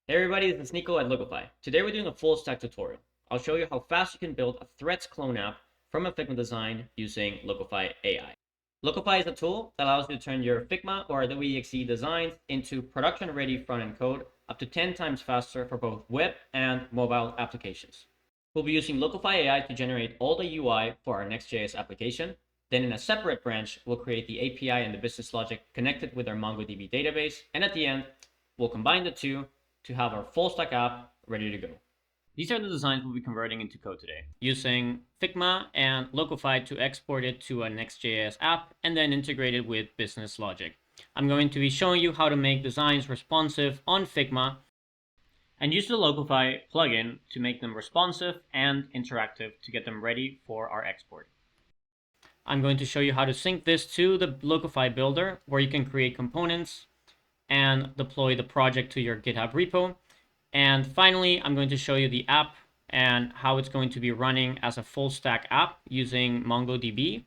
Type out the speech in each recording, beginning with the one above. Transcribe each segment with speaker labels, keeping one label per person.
Speaker 1: Hey everybody, this is Nico at Locofy. Today we're doing a full stack tutorial. I'll show you how fast you can build a threads clone app from a Figma design using Locofy.ai. Locofy is a tool that allows you to turn your Figma or Adobe XD designs into production-ready front-end code up to 10 times faster for both web and mobile applications. We'll be using Locofy.ai to generate all the UI for our Next.js application. Then in a separate branch, we'll create the API and the business logic connected with our MongoDB database. And at the end, we'll combine the two to have our full stack app ready to go. These are the designs we'll be converting into code today, using Figma and Locofy to export it to a Next.js app and then integrate it with business logic. I'm going to be showing you how to make designs responsive on Figma and use the Locofy plugin to make them responsive and interactive to get them ready for our export. I'm going to show you how to sync this to the Locofy Builder, where you can create components and deploy the project to your GitHub repo. And finally, I'm going to show you the app and how it's going to be running as a full stack app using MongoDB.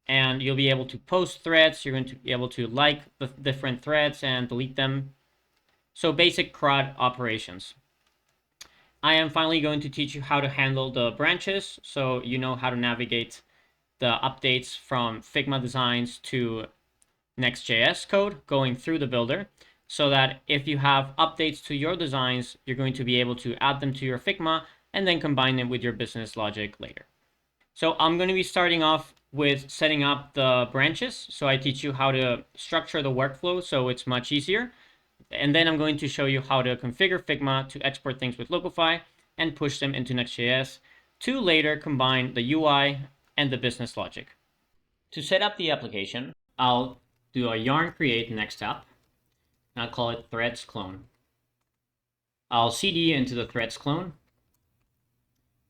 Speaker 1: And you'll be able to post threads. You're going to be able to like the different threads and delete them. So basic CRUD operations. I am finally going to teach you how to handle the branches, so you know how to navigate the updates from Figma designs to Next.js code going through the builder, so that if you have updates to your designs, you're going to be able to add them to your Figma and then combine them with your business logic later. So I'm going to be starting off with setting up the branches. So I teach you how to structure the workflow so it's much easier. And then I'm going to show you how to configure Figma to export things with Locofy and push them into Next.js to later combine the UI and the business logic. To set up the application, I'll do a yarn create next app, and I'll call it threads clone. I'll cd into the threads clone,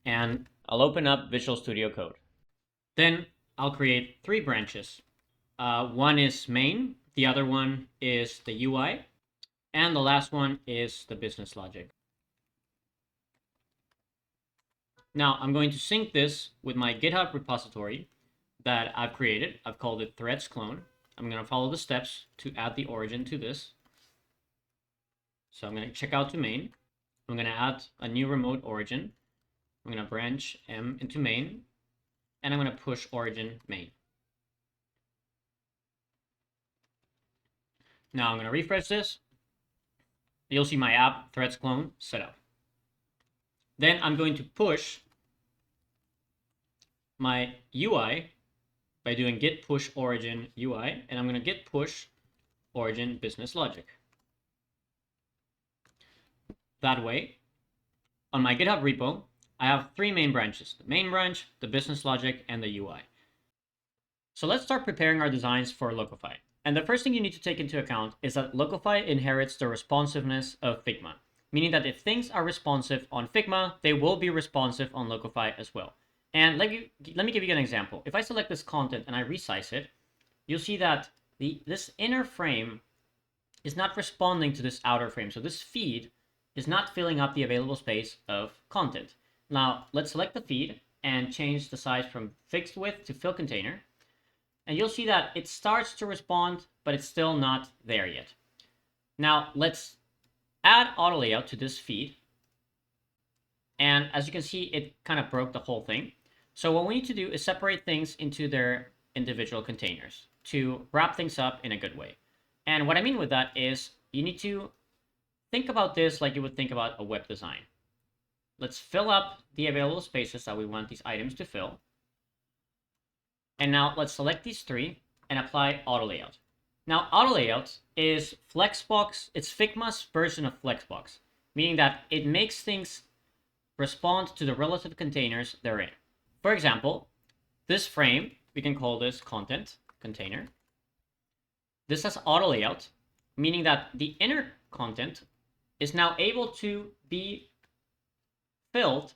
Speaker 1: and I'll open up Visual Studio Code. Then I'll create 3 branches. One is main, the other one is the UI, and the last one is the business logic. Now I'm going to sync this with my GitHub repository that I've created. I've called it threads clone. I'm going to follow the steps to add the origin to this. So I'm going to check out to main. I'm going to add a new remote origin. I'm going to branch M into main, and I'm going to push origin main. Now I'm going to refresh this. You'll see my app threads clone set up. Then I'm going to push my UI by doing git push origin UI, and I'm going to git push origin business logic. That way, on my GitHub repo, I have 3 main branches: the main branch, the business logic, and the UI. So let's start preparing our designs for Locofy. And the first thing you need to take into account is that Locofy inherits the responsiveness of Figma, meaning that if things are responsive on Figma, they will be responsive on Locofy as well. And let me give you an example. If I select this content and I resize it, you'll see that this inner frame is not responding to this outer frame. So this feed is not filling up the available space of content. Now let's select the feed and change the size from fixed width to fill container. And you'll see that it starts to respond, but it's still not there yet. Now let's add auto layout to this feed. And as you can see, it kind of broke the whole thing. So what we need to do is separate things into their individual containers to wrap things up in a good way. And what I mean with that is you need to think about this like you would think about a web design. Let's fill up the available spaces that we want these items to fill. And now let's select these 3 and apply auto layout. Now auto layout is Flexbox. It's Figma's version of Flexbox, meaning that it makes things respond to the relative containers they're in. For example, this frame, we can call this content container. This has auto layout, meaning that the inner content is now able to be filled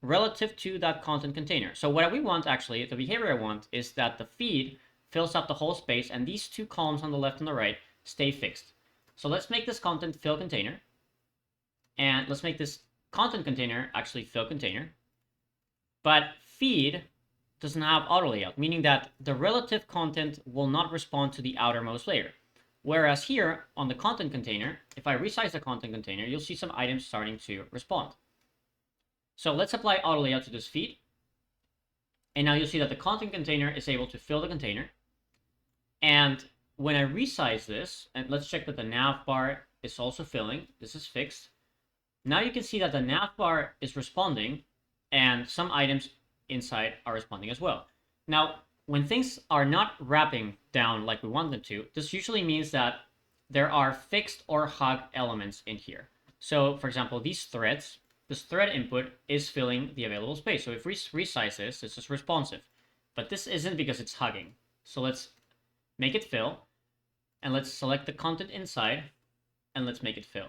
Speaker 1: relative to that content container. So what we want, actually, the behavior I want is that the feed fills up the whole space and these 2 columns on the left and the right stay fixed. So let's make this content fill container, and let's make this content container actually fill container. But feed doesn't have auto layout, meaning that the relative content will not respond to the outermost layer. Whereas here on the content container, if I resize the content container, you'll see some items starting to respond. So let's apply auto layout to this feed. And now you'll see that the content container is able to fill the container. And when I resize this, and let's check that the nav bar is also filling. This is fixed. Now you can see that the nav bar is responding and some items inside are responding as well. Now, when things are not wrapping down like we want them to, this usually means that there are fixed or hug elements in here. So for example, these threads, this thread input is filling the available space. So if we resize this, this is responsive, but this isn't because it's hugging. So let's make it fill, and let's select the content inside, and let's make it fill.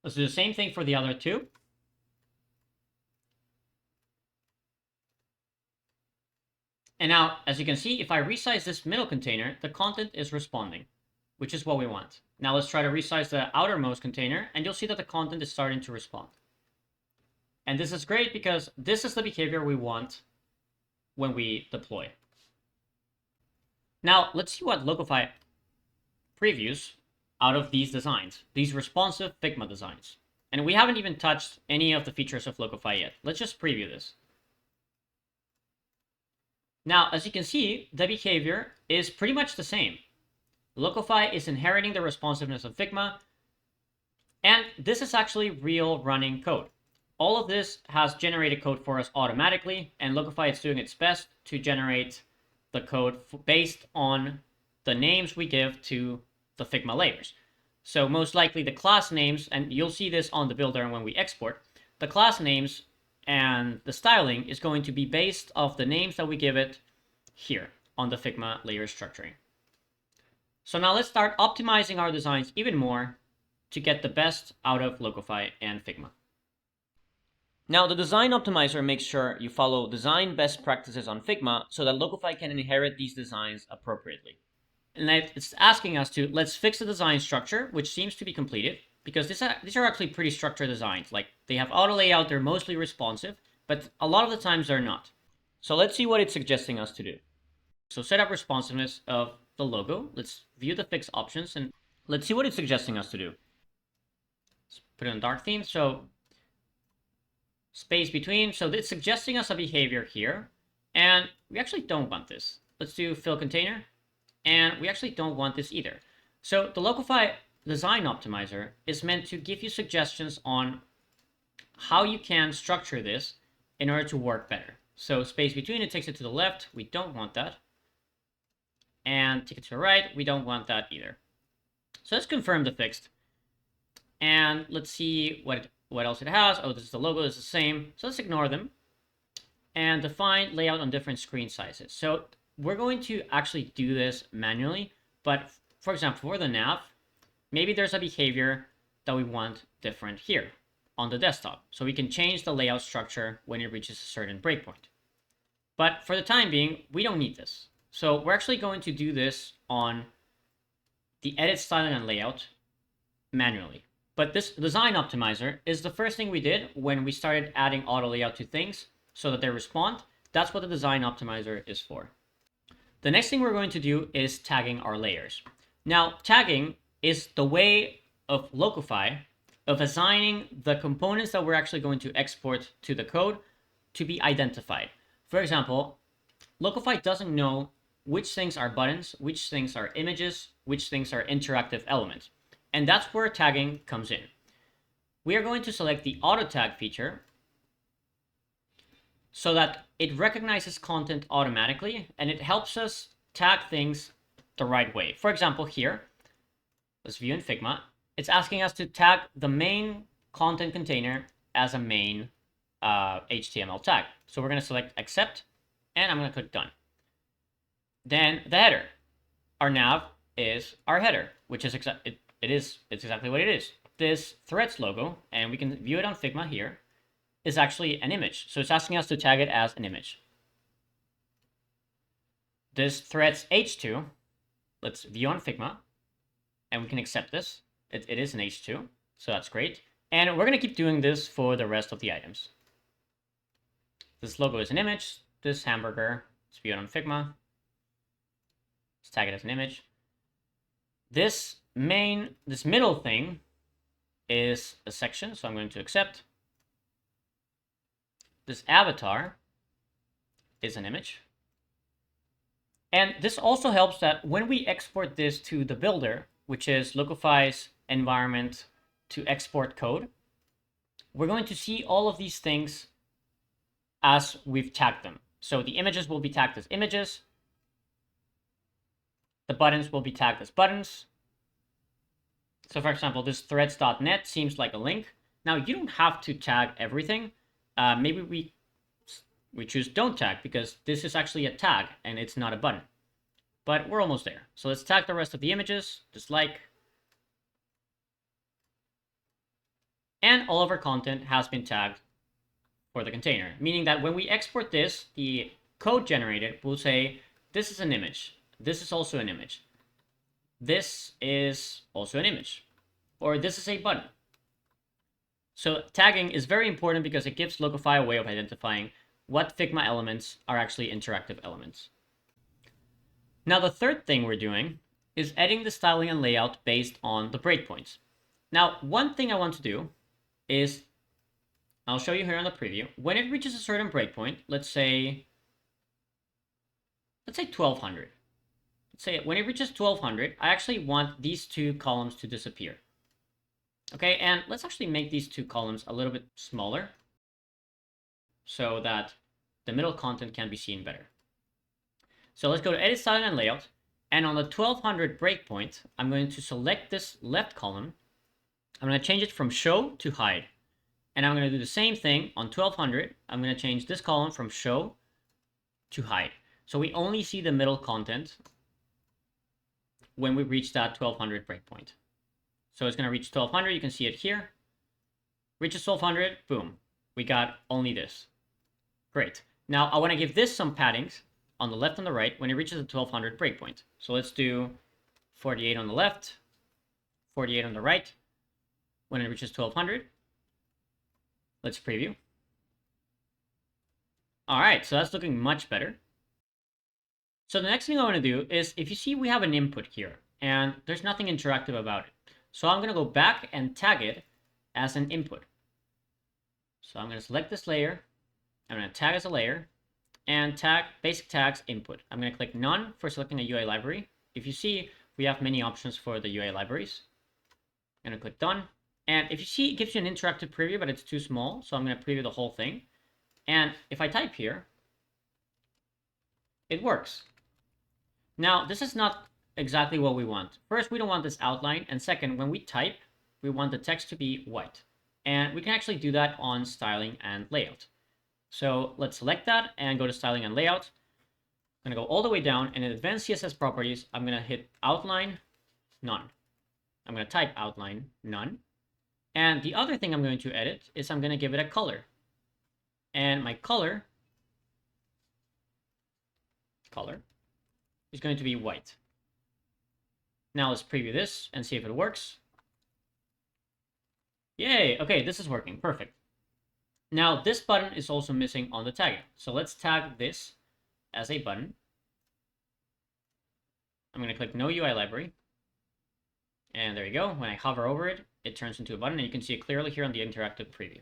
Speaker 1: Let's do the same thing for the other two. And now, as you can see, if I resize this middle container, the content is responding, which is what we want. Now let's try to resize the outermost container, and you'll see that the content is starting to respond. And this is great because this is the behavior we want when we deploy. Now let's see what Locofy previews out of these designs, these responsive Figma designs. And we haven't even touched any of the features of Locofy yet. Let's just preview this. Now, as you can see, the behavior is pretty much the same. Locofy is inheriting the responsiveness of Figma, and this is actually real running code. All of this has generated code for us automatically, and Locofy is doing its best to generate the code based on the names we give to the Figma layers. So most likely the class names, and you'll see this on the builder when we export, the class names and the styling is going to be based off the names that we give it here on the Figma layer structuring. So now let's start optimizing our designs even more to get the best out of Locofy and Figma. Now the design optimizer makes sure you follow design best practices on Figma so that Locofy can inherit these designs appropriately. And it's asking us to, let's fix the design structure, which seems to be completed, because these are actually pretty structured designs. Like, they have auto layout, they're mostly responsive, but a lot of the times they're not. So let's see what it's suggesting us to do. So set up responsiveness of the logo. Let's view the fix options, and let's see what it's suggesting us to do. Let's put it on dark theme. So space between. So it's suggesting us a behavior here, and we actually don't want this. Let's do fill container, and we actually don't want this either. So the Locofy design optimizer is meant to give you suggestions on how you can structure this in order to work better. So space between, it takes it to the left. We don't want that. And take it to the right. We don't want that either. So let's confirm the fixed. And let's see what else it has. Oh, this is the logo, is the same. So let's ignore them. And define layout on different screen sizes. So we're going to actually do this manually. But for example, for the nav, maybe there's a behavior that we want different here on the desktop. So we can change the layout structure when it reaches a certain breakpoint. But for the time being, we don't need this. So we're actually going to do this on the edit styling and layout manually. But this design optimizer is the first thing we did when we started adding auto layout to things so that they respond. That's what the design optimizer is for. The next thing we're going to do is tagging our layers. Now, tagging is the way of Locofy of assigning the components that we're actually going to export to the code to be identified. For example, Locofy doesn't know which things are buttons, which things are images, which things are interactive elements. And that's where tagging comes in. We are going to select the auto tag feature so that it recognizes content automatically and it helps us tag things the right way. For example, here, let's view in Figma. It's asking us to tag the main content container as a main HTML tag. So we're going to select accept, and I'm going to click done. Then the header. Our nav is our header, which is it's exactly what it is. This threads logo, and we can view it on Figma here, is actually an image. So it's asking us to tag it as an image. This threads h2, let's view on Figma, and we can accept this. It is an h2, so that's great. And we're going to keep doing this for the rest of the items. This logo is an image. This hamburger, let's view it on Figma. Let's tag it as an image. this middle thing is a section, so I'm going to accept. This avatar is an image. And this also helps that when we export this to the builder, which is Locofy's environment to export code, we're going to see all of these things as we've tagged them. So the images will be tagged as images. The buttons will be tagged as buttons. So for example, this threads.net seems like a link. Now you don't have to tag everything. Maybe we choose don't tag because this is actually a tag and it's not a button. But we're almost there. So let's tag the rest of the images, just like. And all of our content has been tagged for the container, meaning that when we export this, the code generated will say, this is an image. This is also an image. This is also an image. Or this is a button. So tagging is very important because it gives Locofy a way of identifying what Figma elements are actually interactive elements. Now the third thing we're doing is editing the styling and layout based on the breakpoints. Now one thing I want to do is, I'll show you here on the preview, when it reaches a certain breakpoint, let's say 1200. Let's say when it reaches 1200, I actually want these two columns to disappear. Okay, and let's actually make these two columns a little bit smaller so that the middle content can be seen better. So let's go to Edit Styling and Layout, and on the 1200 breakpoint, I'm going to select this left column. I'm going to change it from Show to Hide. And I'm going to do the same thing on 1200. I'm going to change this column from Show to Hide. So we only see the middle content when we reach that 1200 breakpoint. So it's going to reach 1200. You can see it here. Reaches 1200. Boom. We got only this. Great. Now I want to give this some paddings on the left and the right when it reaches the 1200 breakpoint. So let's do 48 on the left, 48 on the right when it reaches 1200. Let's preview. All right, so that's looking much better. So the next thing I want to do is, if you see we have an input here and there's nothing interactive about it. So I'm going to go back and tag it as an input. So I'm going to select this layer. I'm going to tag as a layer and tag basic tags input. I'm going to click none for selecting a UI library. If you see, we have many options for the UI libraries. I'm going to click done. And if you see, it gives you an interactive preview, but it's too small. So I'm going to preview the whole thing. And if I type here, it works. Now, this is not exactly what we want. First, we don't want this outline. And second, when we type, we want the text to be white. And we can actually do that on styling and layout. So let's select that and go to styling and layout. I'm going to go all the way down, and in advanced CSS properties, I'm going to hit outline, none. I'm going to type outline, none. And the other thing I'm going to edit is I'm going to give it a color. And my color is going to be white. Now let's preview this and see if it works. Yay! Okay, this is working. Perfect. Now this button is also missing on the tagging. So let's tag this as a button. I'm going to click No UI Library. And there you go. When I hover over it, it turns into a button, and you can see it clearly here on the interactive preview.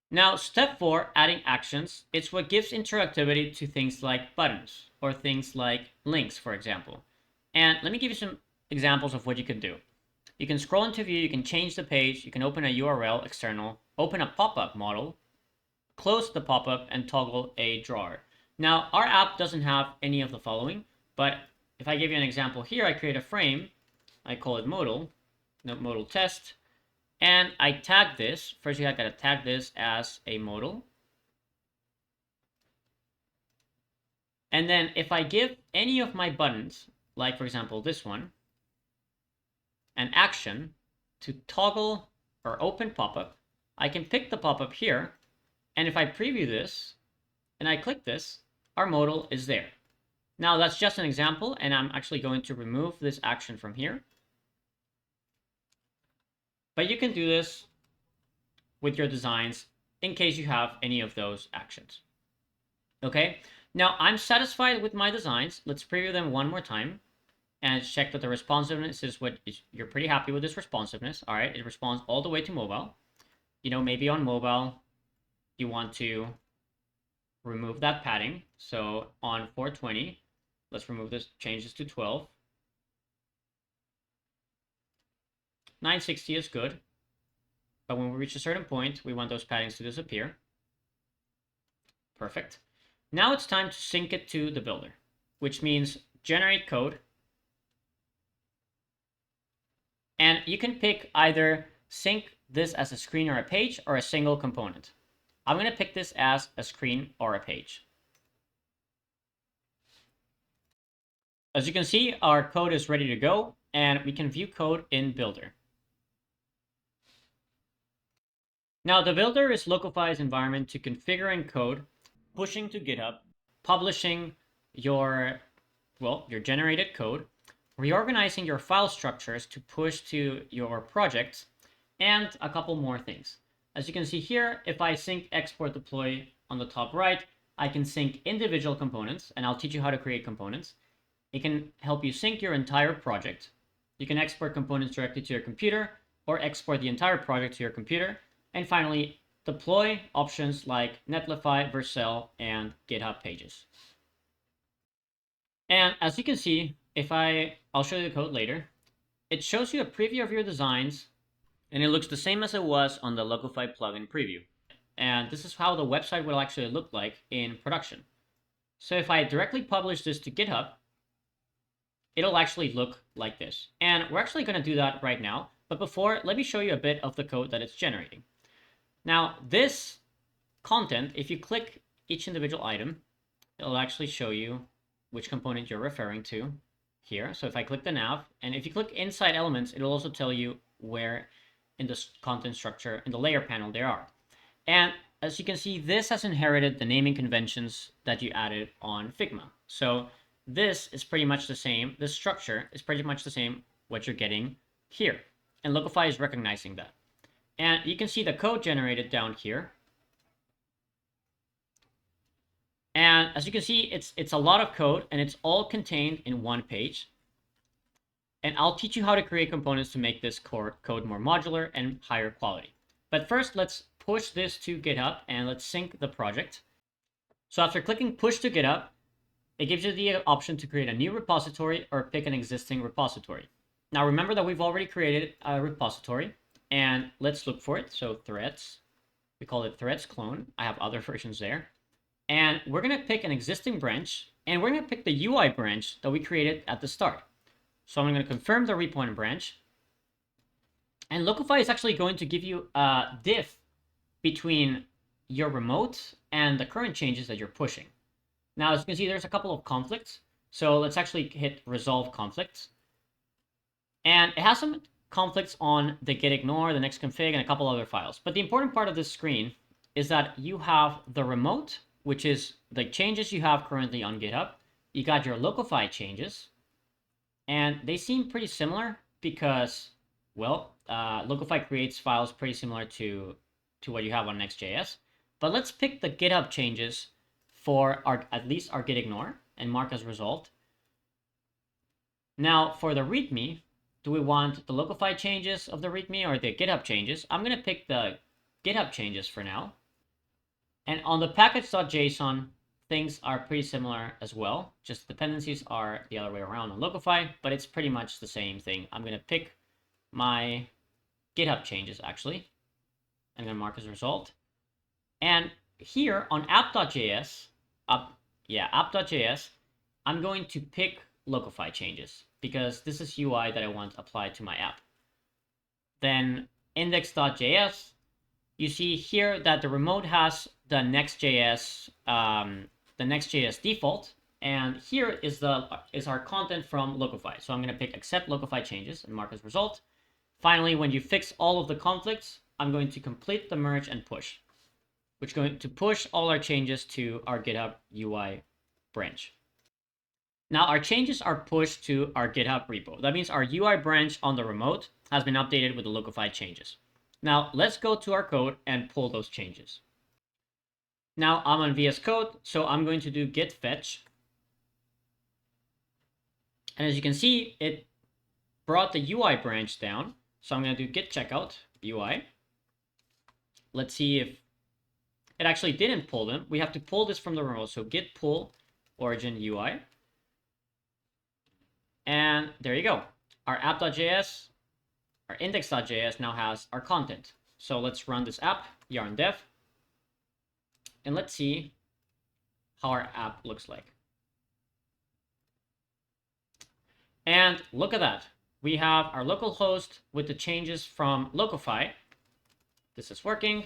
Speaker 1: Now, step 4, adding actions. It's what gives interactivity to things like buttons or things like links, for example. And let me give you some examples of what you can do. You can scroll into view, you can change the page, you can open a URL external, open a pop-up model, close the pop-up, and toggle a drawer. Now, our app doesn't have any of the following, but if I give you an example here, I create a frame, I call it modal test, and I tag this. First, I gotta tag this as a modal. And then if I give any of my buttons, like for example this one, an action to toggle or open pop-up, I can pick the pop-up here, and if I preview this and I click this, our modal is there. Now that's just an example, and I'm actually going to remove this action from here. But you can do this with your designs in case you have any of those actions. Okay, now I'm satisfied with my designs. Let's preview them one more time. and check that the responsiveness is what you're pretty happy with this responsiveness. All right, it responds all the way to mobile. Maybe on mobile, you want to remove that padding. So on 420, let's remove this, change this to 12. 960 is good. But when we reach a certain point, we want those paddings to disappear. Perfect. Now it's time to sync it to the builder, which means generate code. And you can pick either sync this as a screen or a page or a single component. I'm going to pick this as a screen or a page. As you can see, our code is ready to go, and we can view code in Builder. Now, the Builder is Locofy's environment to configuring code, pushing to GitHub, publishing your generated code, reorganizing your file structures to push to your projects, and a couple more things. As you can see here, if I sync export deploy on the top right, I can sync individual components, and I'll teach you how to create components. It can help you sync your entire project. You can export components directly to your computer or export the entire project to your computer. And finally, deploy options like Netlify, Vercel, and GitHub pages. And as you can see, I'll show you the code later. It shows you a preview of your designs, and it looks the same as it was on the Locofy plugin preview. And this is how the website will actually look like in production. So if I directly publish this to GitHub, it'll actually look like this. And we're actually going to do that right now. But before, let me show you a bit of the code that it's generating. Now, this content, if you click each individual item, it'll actually show you which component you're referring to here. So if I click the nav, and if you click inside elements, it'll also tell you where in the content structure, in the layer panel, there are. And as you can see, this has inherited the naming conventions that you added on Figma. So this is pretty much the same. This structure is pretty much the same what you're getting here. And Locofy is recognizing that. And you can see the code generated down here. And as you can see, it's a lot of code, and it's all contained in one page. And I'll teach you how to create components to make this code more modular and higher quality. But first, let's push this to GitHub, and let's sync the project. So after clicking push to GitHub, it gives you the option to create a new repository or pick an existing repository. Now remember that we've already created a repository, and let's look for it. So threads, we call it threads clone. I have other versions there. And we're going to pick an existing branch, and we're going to pick the UI branch that we created at the start. So I'm going to confirm the repo and branch. And Locofy is actually going to give you a diff between your remote and the current changes that you're pushing. Now, as you can see, there's a couple of conflicts. So let's actually hit resolve conflicts. And it has some conflicts on the gitignore, the next config, and a couple other files. But the important part of this screen is that you have the remote, which is the changes you have currently on GitHub. You got your Locofy changes, and they seem pretty similar because, well, Locofy creates files pretty similar to what you have on Next.js. But let's pick the GitHub changes for at least our gitignore and mark as resolved. Now, for the README, do we want the Locofy changes of the README or the GitHub changes? I'm going to pick the GitHub changes for now. And on the package.json, things are pretty similar as well. Just dependencies are the other way around on Locofy, but it's pretty much the same thing. I'm going to pick my GitHub changes, actually. I'm going to mark as result. And here on app.js, app.js, I'm going to pick Locofy changes because this is UI that I want applied to my app. Then index.js, you see here that the remote has the Nextjs default, and here is our content from Locofy. So I'm going to pick accept Locofy changes and mark as result. Finally, when you fix all of the conflicts, I'm going to complete the merge and push, which is going to push all our changes to our GitHub UI branch. Now our changes are pushed to our GitHub repo. That means our UI branch on the remote has been updated with the Locofy changes. Now let's go to our code and pull those changes. Now I'm on VS Code, so I'm going to do git fetch. And as you can see, it brought the UI branch down. So I'm going to do git checkout UI. Let's see if it actually didn't pull them. We have to pull this from the remote. So git pull origin UI. And there you go. Our app.js, our index.js now has our content. So let's run this app, yarn dev. And let's see how our app looks like. And look at that. We have our local host with the changes from Locofy. This is working.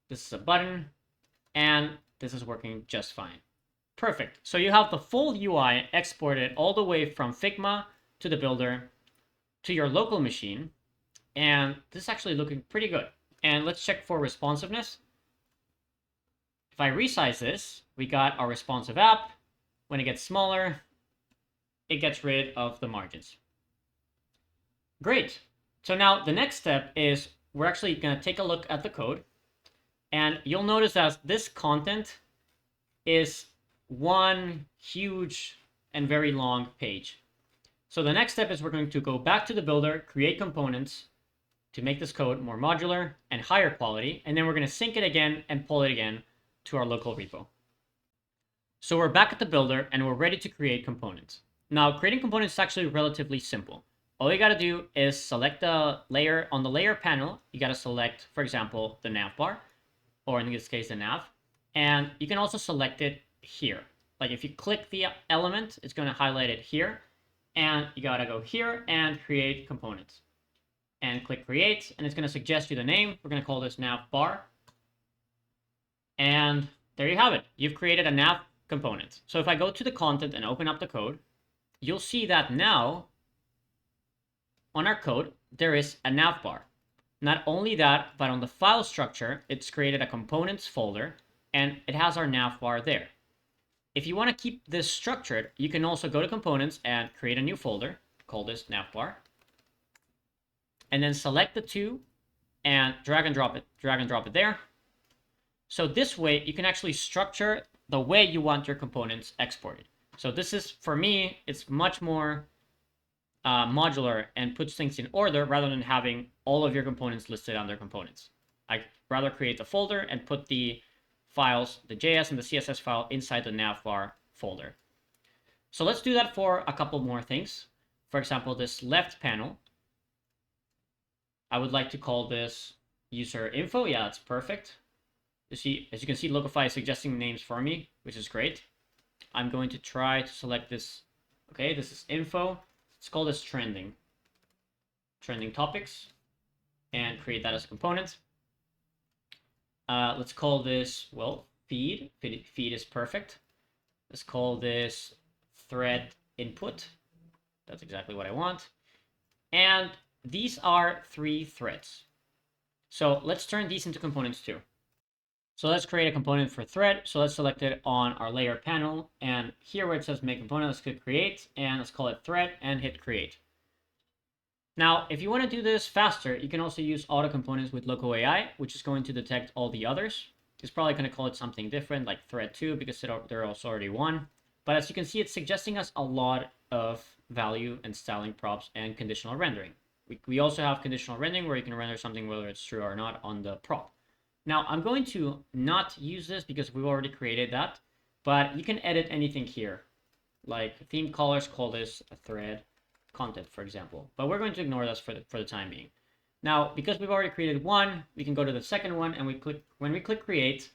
Speaker 1: This is a button. And this is working just fine. Perfect. So you have the full UI exported all the way from Figma to the builder to your local machine. And this is actually looking pretty good. And let's check for responsiveness. If I resize this, we got our responsive app. When it gets smaller, it gets rid of the margins. Great. So now the next step is we're actually going to take a look at the code. And you'll notice that this content is one huge and very long page. So the next step is we're going to go back to the builder, create components to make this code more modular and higher quality. And then we're going to sync it again and pull it again to our local repo. So we're back at the builder and we're ready to create components. Now, creating components is actually relatively simple. All you got to do is select the layer. On the layer panel, you got to select, for example, the nav bar, or in this case, the nav. And you can also select it here. Like if you click the element, it's going to highlight it here. And you got to go here and create components. And click create, and it's going to suggest you the name. We're going to call this nav bar. And there you have it. You've created a nav component. So if I go to the content and open up the code, you'll see that now on our code, there is a nav bar. Not only that, but on the file structure, it's created a components folder and it has our nav bar there. If you want to keep this structured, you can also go to components and create a new folder, call this nav bar, and then select the two and drag and drop it there. So this way you can actually structure the way you want your components exported. So this is, for me, it's much more modular and puts things in order rather than having all of your components listed under components. I'd rather create a folder and put the files, the JS and the CSS file inside the navbar folder. So let's do that for a couple more things. For example, this left panel, I would like to call this user info. Yeah, that's perfect. As you can see, Locofy is suggesting names for me, which is great. I'm going to try to select this. Okay, this is info. Let's call this trending topics, and create that as a component. Let's call this, well, feed. Feed is perfect. Let's call this thread input. That's exactly what I want. And these are 3 threads. So let's turn these into components too. So let's create a component for thread. So let's select it on our layer panel. And here where it says make component, let's click create and let's call it thread and hit create. Now, if you want to do this faster, you can also use auto components with Locofy.ai, which is going to detect all the others. It's probably going to call it something different like thread 2 because there are also already 1. But as you can see, it's suggesting us a lot of value and styling props and conditional rendering. We also have conditional rendering where you can render something whether it's true or not on the prop. Now, I'm going to not use this because we've already created that, but you can edit anything here. Like theme colors, call this a thread content, for example. But we're going to ignore this for the time being. Now, because we've already created one, we can go to the second one, and when we click create,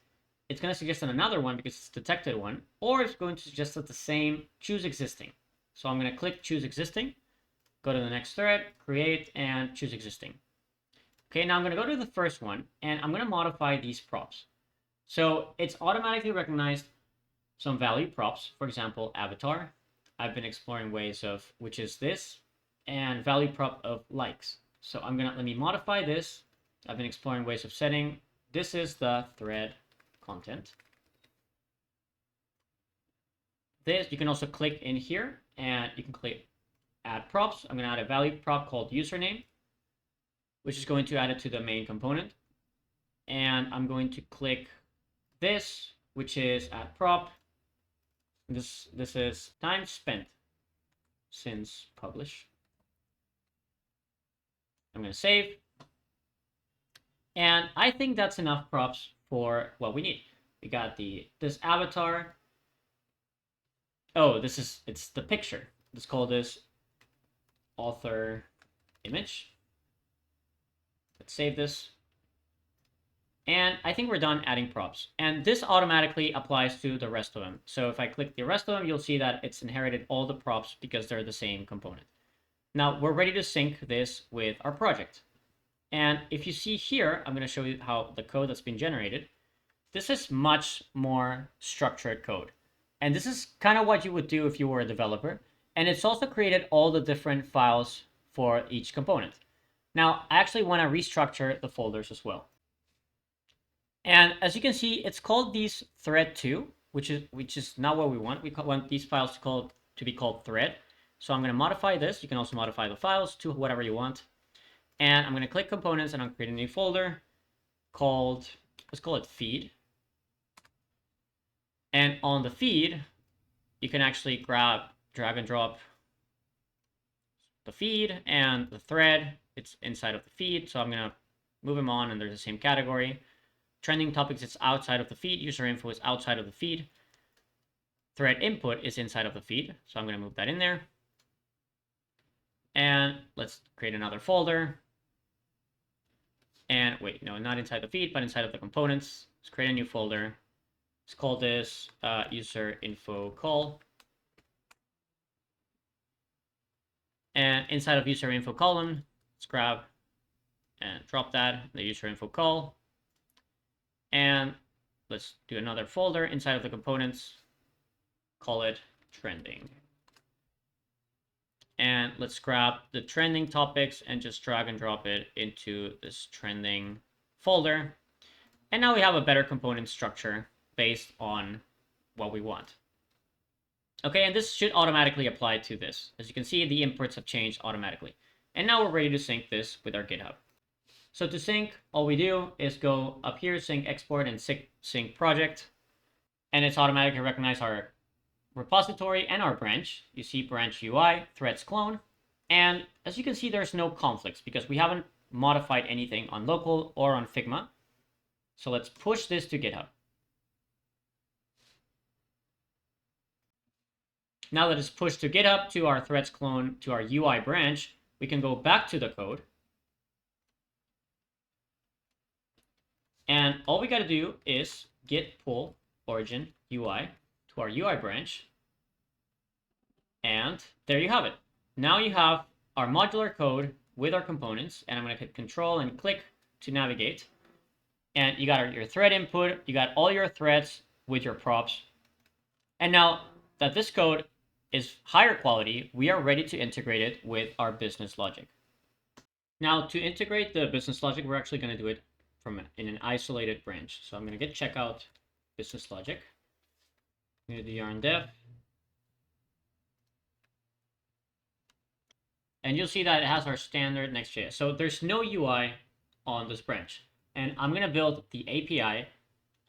Speaker 1: it's going to suggest another one because it's detected one, or it's going to suggest that the same, choose existing. So I'm going to click choose existing, go to the next thread, create, and choose existing. Okay, now I'm going to go to the first one, and I'm going to modify these props. So it's automatically recognized some value props, for example, avatar. I've been exploring ways of, which is this, and value prop of likes. So let me modify this. I've been exploring ways of setting. This is the thread content. This, you can also click in here, and you can click add props. I'm going to add a value prop called username, which is going to add it to the main component. And I'm going to click this, which is add prop. This is time spent. since publish. I'm going to save. And I think that's enough props for what we need. We got this avatar. Oh, it's the picture. Let's call this author image. Let's save this. And I think we're done adding props. And this automatically applies to the rest of them. So if I click the rest of them, you'll see that it's inherited all the props because they're the same component. Now we're ready to sync this with our project. And if you see here, I'm going to show you how the code that's been generated. This is much more structured code. And this is kind of what you would do if you were a developer. And it's also created all the different files for each component. Now, I actually want to restructure the folders as well. And as you can see, it's called these thread2, which is not what we want. We want these files to be called thread. So I'm going to modify this. You can also modify the files to whatever you want. And I'm going to click components and I'll create a new folder called, let's call it feed. And on the feed, you can actually drag and drop the feed and the thread. It's inside of the feed. So I'm going to move them on and they're the same category. Trending topics is outside of the feed. User info is outside of the feed. Thread input is inside of the feed. So I'm going to move that in there. And let's create another folder. And wait, no, not inside the feed, but inside of the components. Let's create a new folder. Let's call this user info call. And inside of user info column, let's grab and drop that, the user info call. And let's do another folder inside of the components. Call it trending. And let's grab the trending topics and just drag and drop it into this trending folder. And now we have a better component structure based on what we want. Okay, and this should automatically apply to this. As you can see, the imports have changed automatically. And now we're ready to sync this with our GitHub. So to sync, all we do is go up here, sync export and sync project. And it's automatically recognize our repository and our branch. You see branch UI, threads clone. And as you can see, there's no conflicts because we haven't modified anything on local or on Figma. So let's push this to GitHub. Now that it's pushed to GitHub, to our threads clone, to our UI branch, we can go back to the code. And all we got to do is git pull origin UI to our UI branch. And there you have it. Now you have our modular code with our components. And I'm going to hit Control and click to navigate. And you got your thread input. You got all your threads with your props. And now that this code is higher quality, we are ready to integrate it with our business logic. Now to integrate the business logic, we're actually going to do it in an isolated branch. So I'm going to git checkout business logic. I'm going to do yarn dev. And you'll see that it has our standard Next.js. So there's no UI on this branch. And I'm going to build the API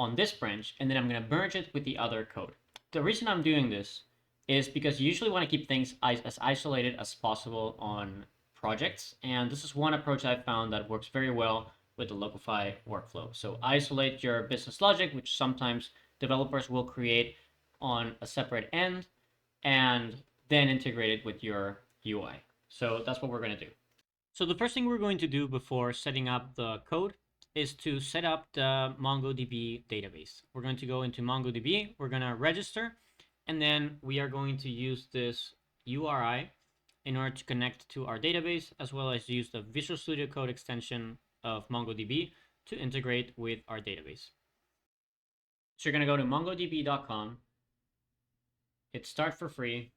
Speaker 1: on this branch, and then I'm going to merge it with the other code. The reason I'm doing this is because you usually want to keep things as isolated as possible on projects. And this is one approach I've found that works very well with the Locofy workflow. So isolate your business logic, which sometimes developers will create on a separate end, and then integrate it with your UI. So that's what we're going to do. So the first thing we're going to do before setting up the code is to set up the MongoDB database. We're going to go into MongoDB, we're going to register, and then we are going to use this URI in order to connect to our database, as well as use the Visual Studio Code extension of MongoDB to integrate with our database. So you're going to go to mongodb.com, hit start for free.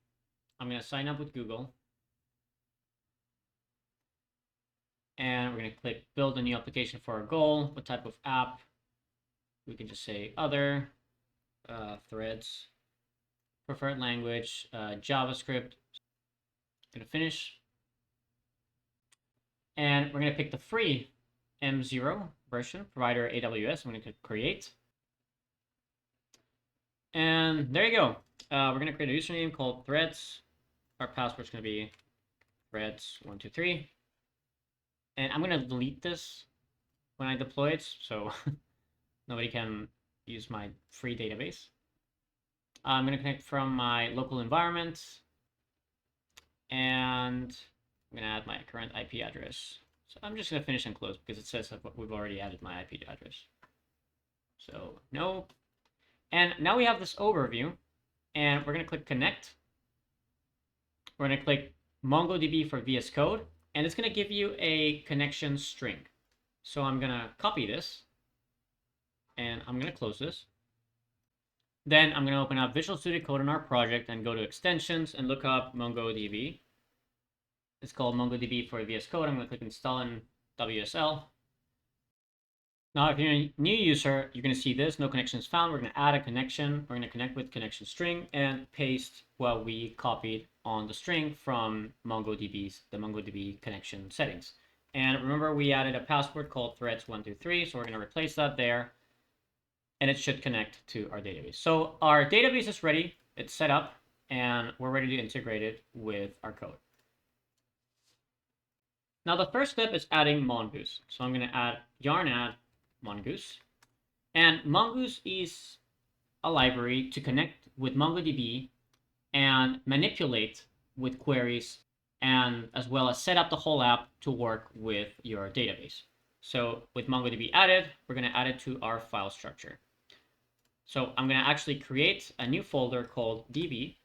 Speaker 1: I'm going to sign up with Google. And we're going to click build a new application for our goal. What type of app? We can just say other, threads, preferred language, JavaScript. Going to finish. And we're going to pick the free M0 version, provider AWS. I'm going to click create. And there you go. We're going to create a username called threads. our password's going to be threads123. And I'm going to delete this when I deploy it, so nobody can use my free database. I'm going to connect from my local environment, and I'm going to add my current IP address. So I'm just going to finish and close because it says that we've already added my IP address. So no. And now we have this overview, and we're going to click connect. We're going to click MongoDB for VS Code, and it's going to give you a connection string. So I'm going to copy this, and I'm going to close this. Then I'm going to open up Visual Studio Code in our project and go to extensions and look up MongoDB. It's called MongoDB for VS Code. I'm going to click install in WSL. Now, if you're a new user, you're going to see this, no connections found. We're going to add a connection. We're going to connect with connection string and paste what we copied on the string from the MongoDB connection settings. And remember, we added a password called threads123, so we're going to replace that there, and it should connect to our database. So our database is ready, it's set up, and we're ready to integrate it with our code. Now, the first step is adding Mongoose. So I'm going to add yarn add Mongoose. And Mongoose is a library to connect with MongoDB and manipulate with queries, and as well as set up the whole app to work with your database. So with MongoDB added, we're going to add it to our file structure. So I'm going to actually create a new folder called DB.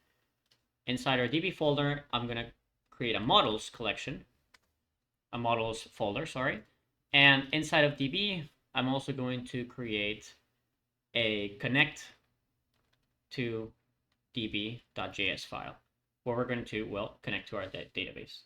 Speaker 1: Inside our DB folder, I'm going to create a models collection, a models folder, sorry. And inside of DB, I'm also going to create a connect to db.js file where we're going to, well, connect to our database.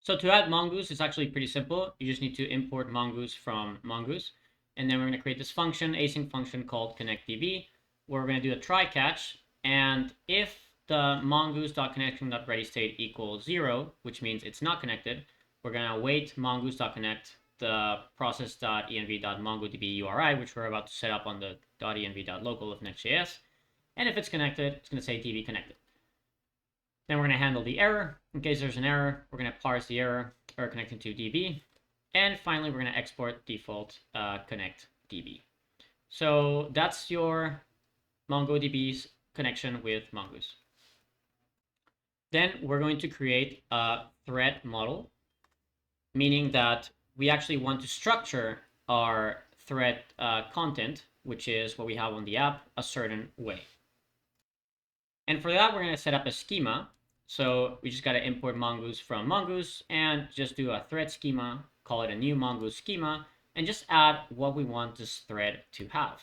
Speaker 1: So to add Mongoose, it's actually pretty simple. You just need to import Mongoose from Mongoose. And then we're going to create this function, async function called connectDB, where we're going to do a try catch. And if the mongoose.connection.ready state equals 0, which means it's not connected, we're going to await mongoose.connect the process.env.mongodb URI, which we're about to set up on the .env.local of Next.js. And if it's connected, it's going to say DB connected. Then we're going to handle the error. In case there's an error, we're going to parse the error or connecting to DB. And finally, we're going to export default connect DB. So that's your MongoDB's connection with Mongoose. Then we're going to create a thread model, meaning that we actually want to structure our thread content, which is what we have on the app, a certain way. And for that, we're going to set up a schema. So we just got to import Mongoose from Mongoose and just do a thread schema, call it a new Mongoose schema, and just add what we want this thread to have.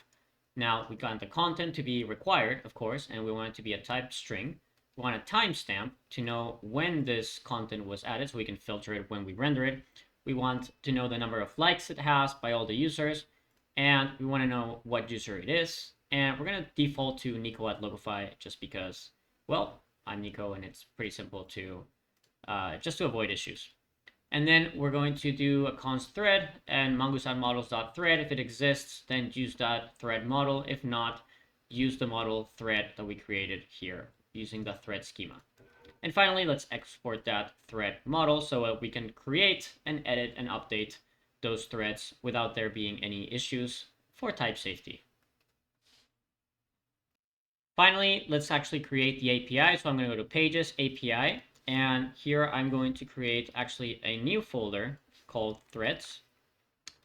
Speaker 1: Now, we got the content to be required, of course, and we want it to be a type string. We want a timestamp to know when this content was added so we can filter it when we render it. We want to know the number of likes it has by all the users, and we want to know what user it is. And we're going to default to Nico at Locofy just because, well, I'm Nico and it's pretty simple to just to avoid issues. And then we're going to do a const thread and mongoose.models.thread. If it exists, then use that thread model. If not, use the model thread that we created here using the thread schema. And finally, let's export that thread model so we can create and edit and update those threads without there being any issues for type safety. Finally, let's actually create the API. So I'm going to go to Pages, API, and here I'm going to create actually a new folder called Threads.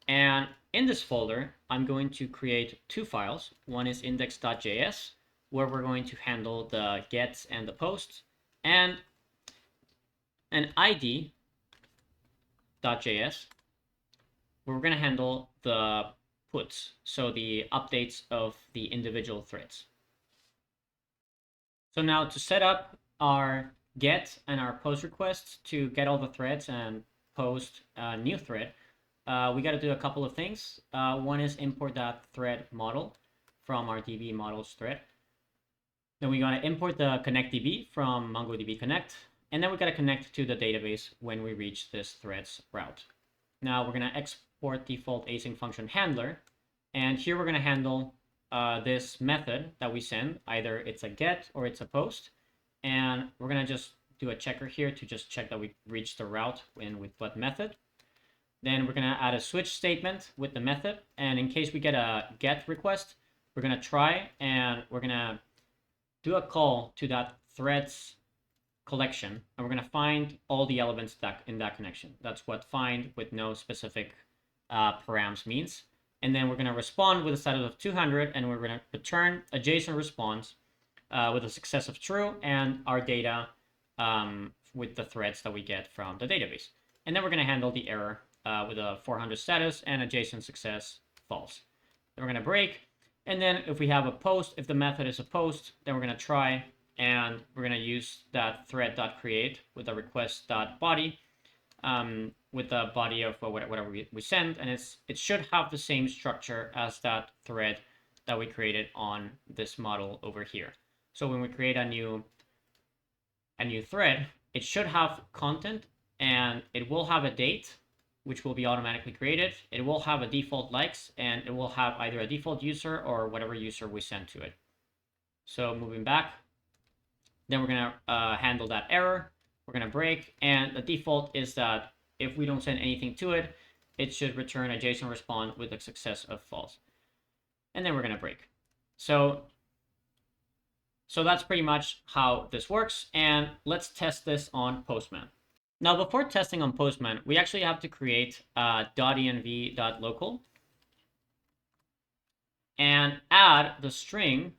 Speaker 1: And in this folder, I'm going to create two files. One is index.js, where we're going to handle the gets and the posts, and an id.js, where we're going to handle the puts, so the updates of the individual threads. So now to set up our get and our post requests to get all the threads and post a new thread, we got to do a couple of things. One is import that thread model from our DB models thread. Then we got to import the connectDB from MongoDB Connect, and then we got to connect to the database when we reach this threads route. Now we're going to export default async function handler, and here we're going to handle this method that we send. Either it's a get or it's a post, and we're gonna just do a checker here to just check that we reached the route and with what method. Then we're gonna add a switch statement with the method, and in case we get a get request, we're gonna try and we're gonna do a call to that threads collection, and we're gonna find all the elements that in that connection. That's what find with no specific params means. And then we're gonna respond with a status of 200, and we're gonna return a JSON response with a success of true and our data with the threads that we get from the database. And then we're gonna handle the error with a 400 status and a JSON success false. Then we're gonna break, and then if we have a post, if the method is a post, then we're gonna try and we're gonna use that thread.create with a request.body with the body of whatever we send, and it should have the same structure as that thread that we created on this model over here. So when we create a new thread, it should have content, and it will have a date, which will be automatically created. It will have a default likes, and it will have either a default user or whatever user we send to it. So moving back, then we're gonna handle that error. We're gonna break, and the default is that if we don't send anything to it, it should return a JSON response with a success of false. And then we're gonna break. So that's pretty much how this works, and let's test this on Postman. Now, before testing on Postman, we actually have to create .env.local and add the string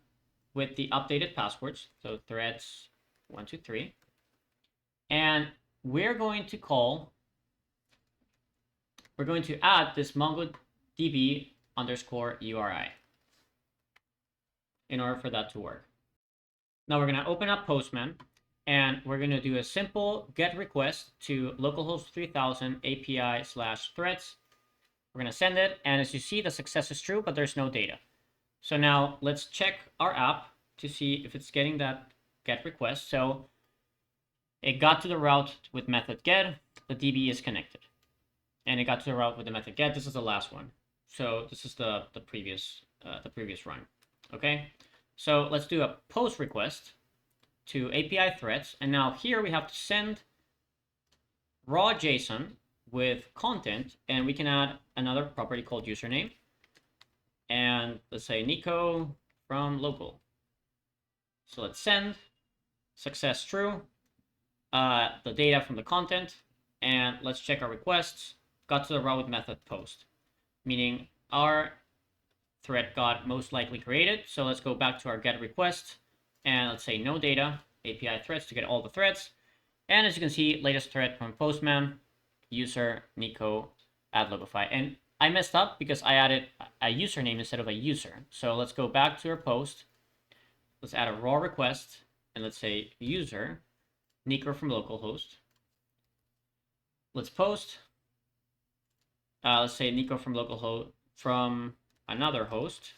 Speaker 1: with the updated passwords, so threads 123, and we're going to add this MongoDB _URI in order for that to work. Now we're going to open up Postman, and we're going to do a simple get request to localhost 3000 API/threads. We're going to send it, and as you see, the success is true, but there's no data. So now let's check our app to see if it's getting that get request. So it got to the route with method get, the DB is connected. And it got to the route with the method get. This is the last one. So this is the previous run. Okay. So let's do a post request to API threads. And now here we have to send raw JSON with content, and we can add another property called username. And let's say Nico from local. So let's send, success true, the data from the content, and let's check our requests. Got to the route with method post, meaning our thread got most likely created. So let's go back to our get request, and let's say no data, API threads to get all the threads. And as you can see, latest thread from Postman, user Nico at Locofy. And I messed up because I added a username instead of a user. So let's go back to our post. Let's add a raw request, and let's say user Nico from localhost. Let's post. Let's say Nico from localhost from another host.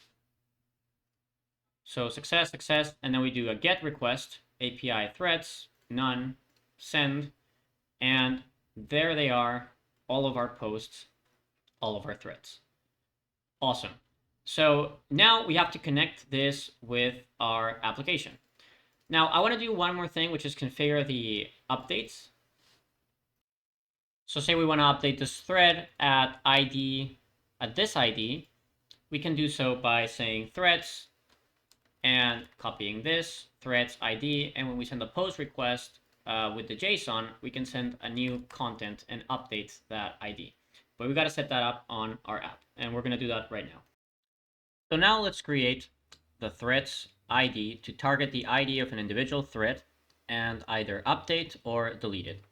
Speaker 1: So success, and then we do a get request, API threads, none, send, and there they are, all of our posts, all of our threads. Awesome. So now we have to connect this with our application. Now I want to do one more thing, which is configure the updates. So say we want to update this thread at this ID, we can do so by saying threads and copying this threads ID. And when we send a post request with the JSON, we can send a new content and update that ID. But we got to set that up on our app, and we're going to do that right now. So now let's create the threads ID to target the ID of an individual thread and either update or delete it.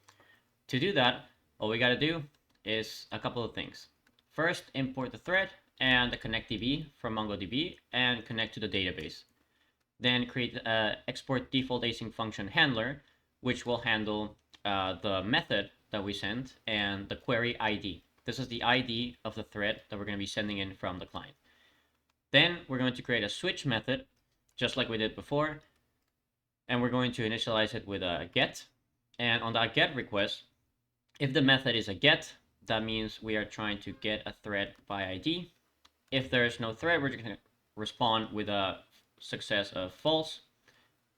Speaker 1: To do that, all we got to do is a couple of things. First, import the thread and the connectDB from MongoDB and connect to the database. Then create an export default async function handler, which will handle the method that we sent and the query ID. This is the ID of the thread that we're going to be sending in from the client. Then we're going to create a switch method, just like we did before, and we're going to initialize it with a get. And on that get request, if the method is a get, that means we are trying to get a thread by ID. If there is no thread, we're just going to respond with a success of false.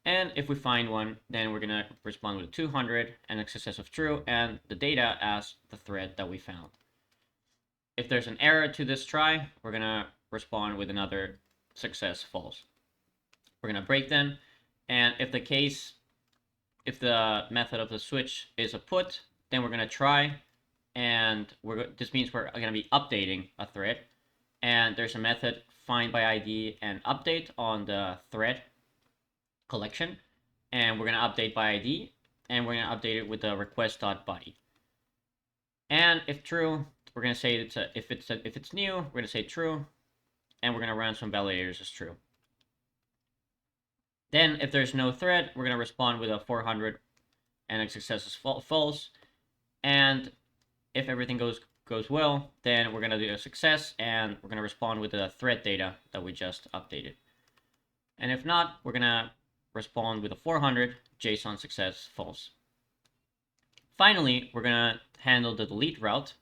Speaker 1: And if we find one, then we're gonna respond with 200 and a success of true and the data as the thread that we found. If there's an error to this try, we're gonna respond with another success false. We're gonna break then, and if the method of the switch is a put, then we're gonna try, and this means we're gonna be updating a thread, and there's a method find by ID and update on the thread collection, and we're gonna update by ID, and we're gonna update it with the request.body. And if true, we're gonna say if it's new, we're gonna say true, and we're gonna run some validators as true. Then if there's no thread, we're gonna respond with a 400 and a success is false. And if everything goes well, then we're gonna do a success, and we're gonna respond with the thread data that we just updated. And if not, we're gonna respond with a 400 JSON success false. Finally, we're gonna handle the delete route,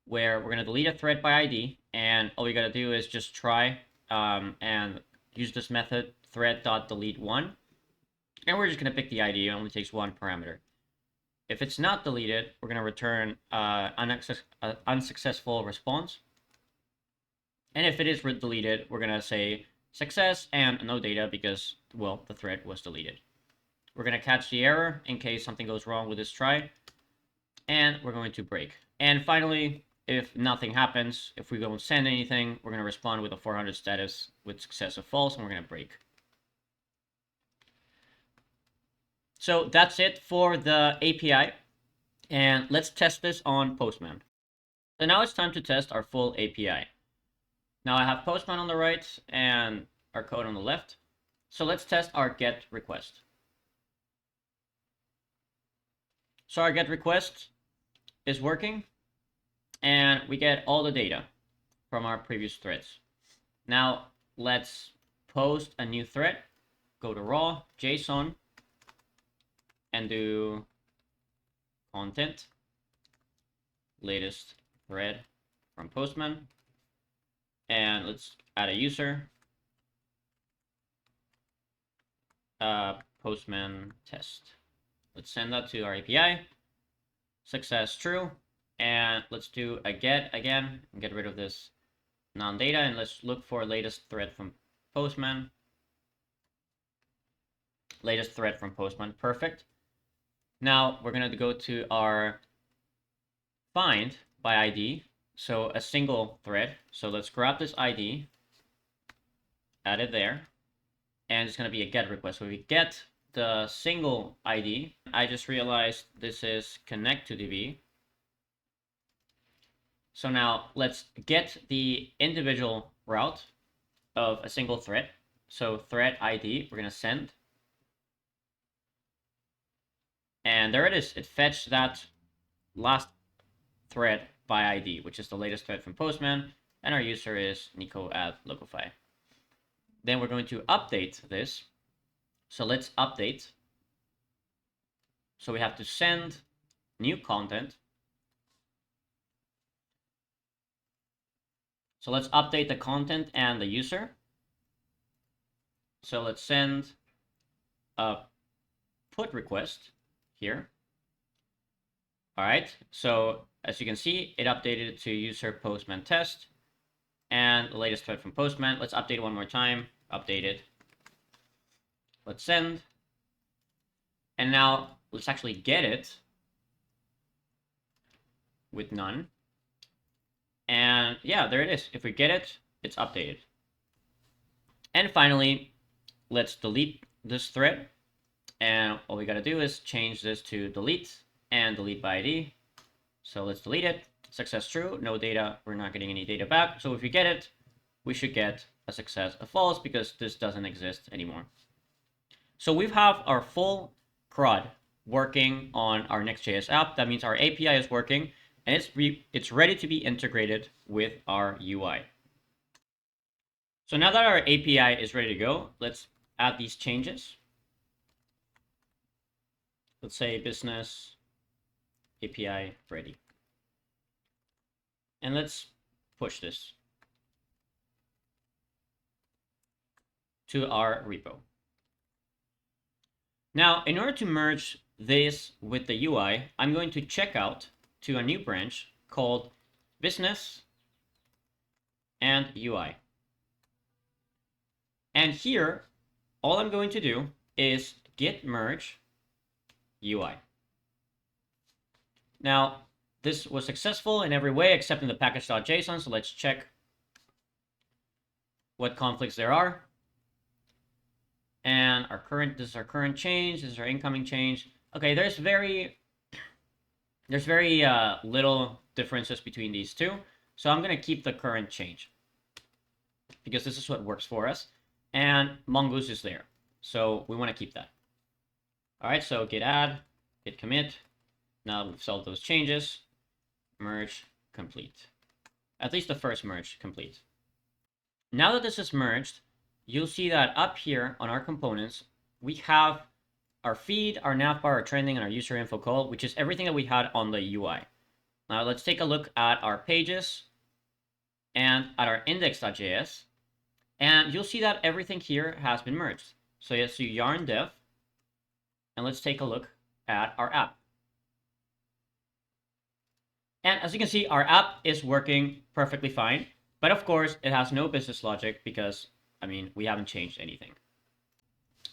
Speaker 1: where we're gonna delete a thread by ID, and all we gotta do is just try and use this method thread.delete1, and we're just gonna pick the ID. It only takes one parameter. If it's not deleted, we're gonna return unsuccessful response, and if it is deleted, we're gonna say success and no data because, well, the thread was deleted. We're gonna catch the error in case something goes wrong with this try, and we're going to break. And finally, if nothing happens, if we don't send anything, we're gonna respond with a 400 status with success of false, and we're gonna break. So that's it for the API, and let's test this on Postman. So now it's time to test our full API. Now I have Postman on the right and our code on the left. So let's test our GET request. So our GET request is working, and we get all the data from our previous threads. Now let's post a new thread. Go to raw JSON and do content latest thread from Postman. And let's add a user, Postman test. Let's send that to our API. Success true. And let's do a get again and get rid of this non-data. And let's look for latest thread from Postman. Latest thread from Postman. Perfect. Now we're going to go to our find by ID. So a single thread. So let's grab this ID, add it there, and it's going to be a GET request. So we get the single ID. I just realized this is connect to DB. So now let's get the individual route of a single thread. So thread ID, we're going to send. And there it is. It fetched that last thread by ID, which is the latest thread from Postman, and our user is Nico at Locofy. Then we're going to update this. So let's update. So we have to send new content. So let's update the content and the user. So let's send a put request here. All right, so as you can see, it updated it to user Postman test and the latest thread from Postman. Let's update it one more time. Update it. Let's send. And now let's actually get it with none. And yeah, there it is. If we get it, it's updated. And finally, let's delete this thread. And all we got to do is change this to delete and delete by ID. So let's delete it. Success true, no data. We're not getting any data back. So if we get it, we should get a success, a false, because this doesn't exist anymore. So we have our full CRUD working on our Next.js app. That means our API is working and it's ready to be integrated with our UI. So now that our API is ready to go, let's add these changes. Let's say business API ready. And let's push this to our repo. Now, in order to merge this with the UI, I'm going to check out to a new branch called business and UI. And here, all I'm going to do is git merge UI. Now, this was successful in every way except in the package.json, so let's check what conflicts there are. And this is our current change, this is our incoming change. Okay, there's very little differences between these two. So I'm going to keep the current change because this is what works for us. And Mongoose is there. So we want to keep that. All right, so git add, git commit. Now we've solved those changes. Merge complete. At least the first merge complete. Now that this is merged, you'll see that up here on our components, we have our feed, our navbar, our trending, and our user info call, which is everything that we had on the UI. Now let's take a look at our pages and at our index.js. And you'll see that everything here has been merged. So let's do yarn dev. And let's take a look at our app. And as you can see, our app is working perfectly fine. But of course, it has no business logic because, I mean, we haven't changed anything.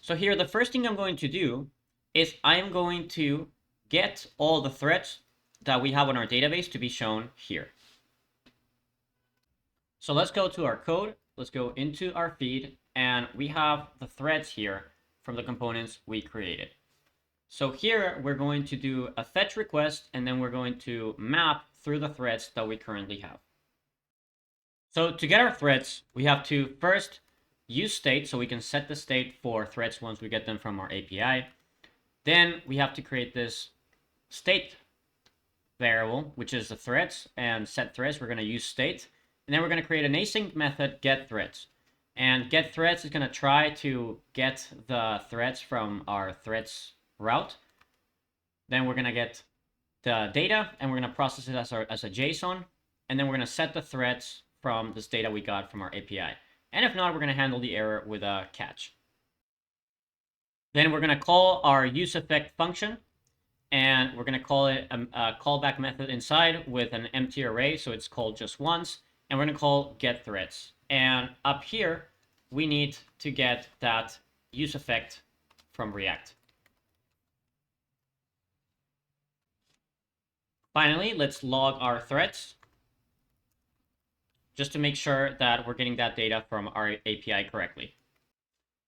Speaker 1: So here, the first thing I'm going to do is I'm going to get all the threads that we have on our database to be shown here. So let's go to our code. Let's go into our feed, and we have the threads here from the components we created. So here, we're going to do a fetch request, and then we're going to map through the threads that we currently have. So to get our threads, we have to first use state, so we can set the state for threads once we get them from our API. Then we have to create this state variable, which is the threads, and set threads. We're going to use state. And then we're going to create an async method, get threads. And get threads is going to try to get the threads from our threads route. Then we're going to get the data, and we're going to process it as a JSON. And then we're going to set the threads from this data we got from our API. And if not, we're going to handle the error with a catch. Then we're going to call our useEffect function. And we're going to call it a callback method inside with an empty array. So it's called just once. And we're going to call get threads. And up here, we need to get that useEffect from React. Finally, let's log our threads just to make sure that we're getting that data from our API correctly.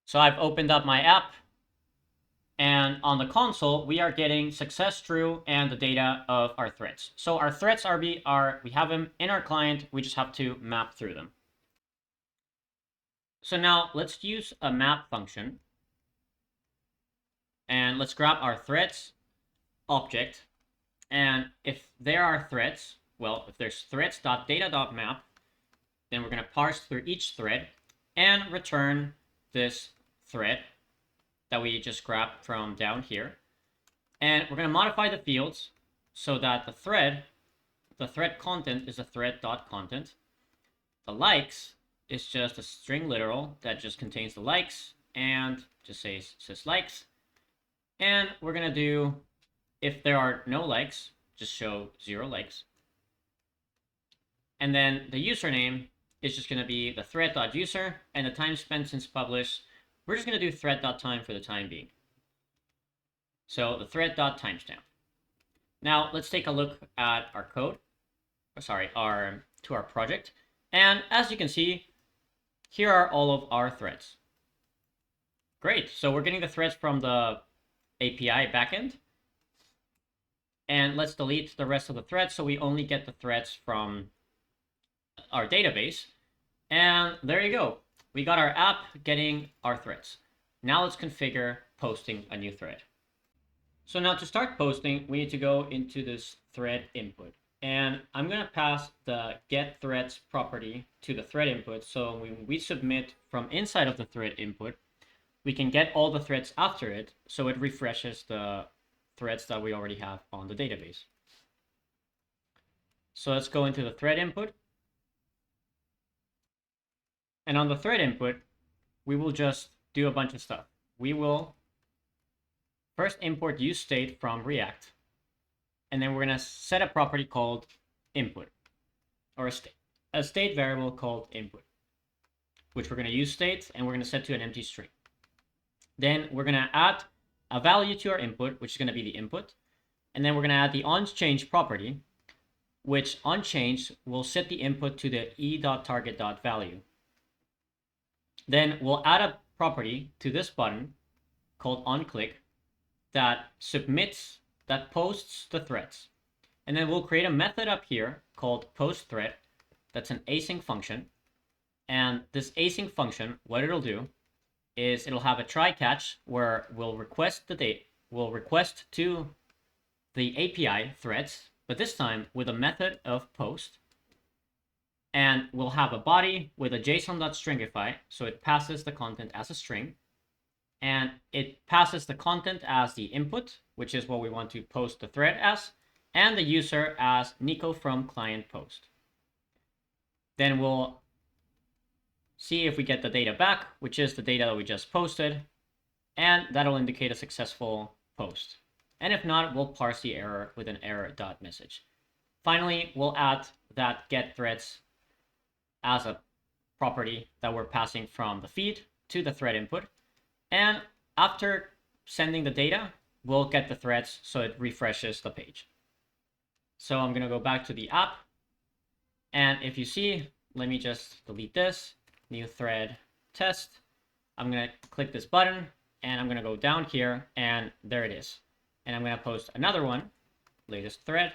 Speaker 1: So I've opened up my app, and on the console, we are getting success true and the data of our threads. So our threads we have them in our client, we just have to map through them. So now let's use a map function, and let's grab our threads object. And if there are threads, well, if there's threads.data.map, then we're going to parse through each thread and return this thread that we just grabbed from down here. And we're going to modify the fields so that the thread content is a thread.content. The likes is just a string literal that just contains the likes and just says likes. And we're going to do, if there are no likes, just show 0 likes. And then the username is just going to be the thread.user, and the time spent since published, we're just going to do thread.time for the time being. So the thread.timestamp. Now let's take a look at our code, to our project. And as you can see, here are all of our threads. Great, so we're getting the threads from the API backend. And let's delete the rest of the threads so we only get the threads from our database. And there you go. We got our app getting our threads. Now let's configure posting a new thread. So now to start posting, we need to go into this thread input. And I'm going to pass the get threads property to the thread input. So when we submit from inside of the thread input, we can get all the threads after it. So it refreshes the threads that we already have on the database. So let's go into the thread input. And on the thread input, we will just do a bunch of stuff. We will first import useState from React, and then we're going to set a property called input, or a state variable called input, which we're going to useState, and we're going to set to an empty string. Then we're going to add a value to our input, which is going to be the input, and then we're going to add the onChange property, which onChange will set the input to the e.target.value. Then we'll add a property to this button called onClick that posts the threads. And then we'll create a method up here called postThread that's an async function. And this async function, what it'll do is it'll have a try catch where we'll request to the API threads, but this time with a method of post. And we'll have a body with a JSON.stringify, so it passes the content as a string. And it passes the content as the input, which is what we want to post the thread as, and the user as Nico from client post. Then we'll see if we get the data back, which is the data that we just posted, and that'll indicate a successful post. And if not, we'll parse the error with an error.message. Finally, we'll add that getThreads as a property that we're passing from the feed to the thread input. And after sending the data, we'll get the threads so it refreshes the page. So I'm going to go back to the app. And if you see, let me just delete this, new thread test. I'm going to click this button and I'm going to go down here and there it is. And I'm going to post another one, latest thread.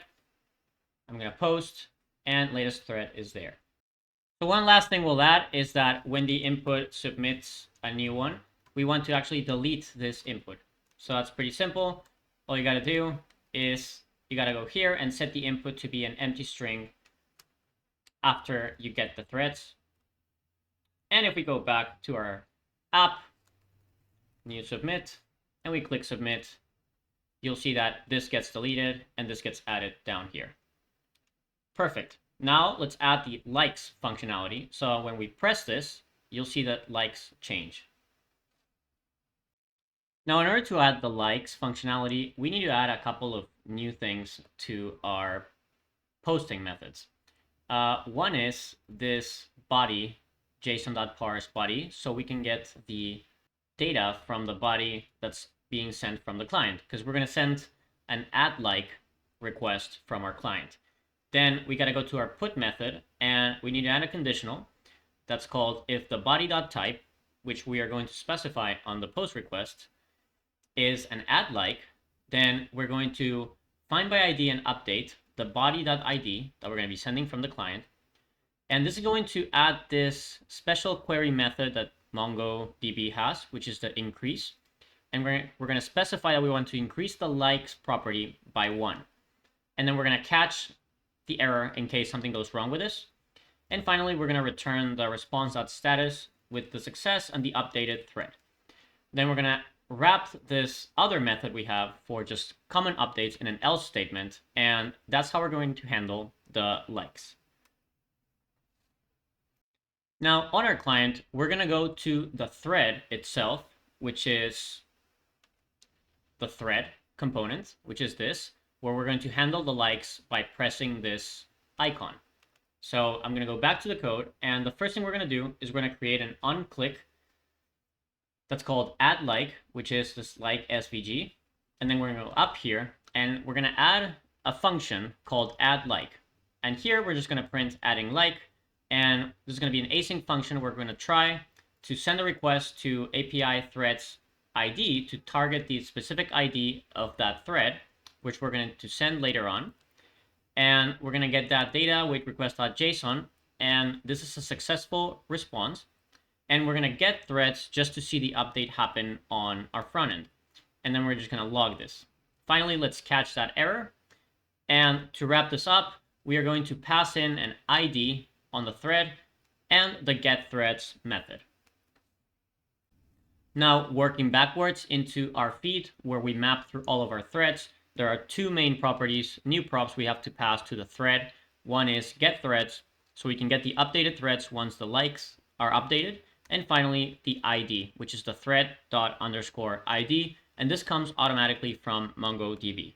Speaker 1: I'm going to post and latest thread is there. So one last thing we'll add is that when the input submits a new one, we want to actually delete this input. So that's pretty simple. All you got to do is you got to go here and set the input to be an empty string after you get the threads. And if we go back to our app, new submit, and we click submit, you'll see that this gets deleted and this gets added down here. Perfect. Now let's add the likes functionality. So when we press this, you'll see that likes change. Now, in order to add the likes functionality, we need to add a couple of new things to our posting methods. One is this body, JSON.parse body, so we can get the data from the body that's being sent from the client, because we're going to send an add like request from our client. Then we got to go to our put method, and we need to add a conditional that's called if the body.type, which we are going to specify on the post request, is an add like, then we're going to find by ID and update the body.id that we're going to be sending from the client. And this is going to add this special query method that MongoDB has, which is the increase. And we're going to specify that we want to increase the likes property by 1. And then we're going to catch the error in case something goes wrong with this. And finally, we're going to return the response.status with the success and the updated thread. Then we're going to wrap this other method we have for just common updates in an else statement. And that's how we're going to handle the likes. Now, on our client, we're going to go to the thread itself, which is the thread component, which is this, where we're going to handle the likes by pressing this icon. So I'm going to go back to the code, and the first thing we're going to do is we're going to create an onClick that's called add like, which is this like SVG. And then we're going to go up here, and we're going to add a function called add like. And here we're just going to print adding like, and this is going to be an async function. We're going to try to send a request to API threads ID to target the specific ID of that thread, which we're going to send later on. And we're going to get that data with request.json. And this is a successful response. And we're going to get threads just to see the update happen on our front end. And then we're just going to log this. Finally, let's catch that error. And to wrap this up, we are going to pass in an ID on the thread and the getThreads method. Now, working backwards into our feed where we map through all of our threads, there are two main properties, new props we have to pass to the thread. One is getThreads, so we can get the updated threads once the likes are updated. And finally, the ID, which is the thread._ID, and this comes automatically from MongoDB.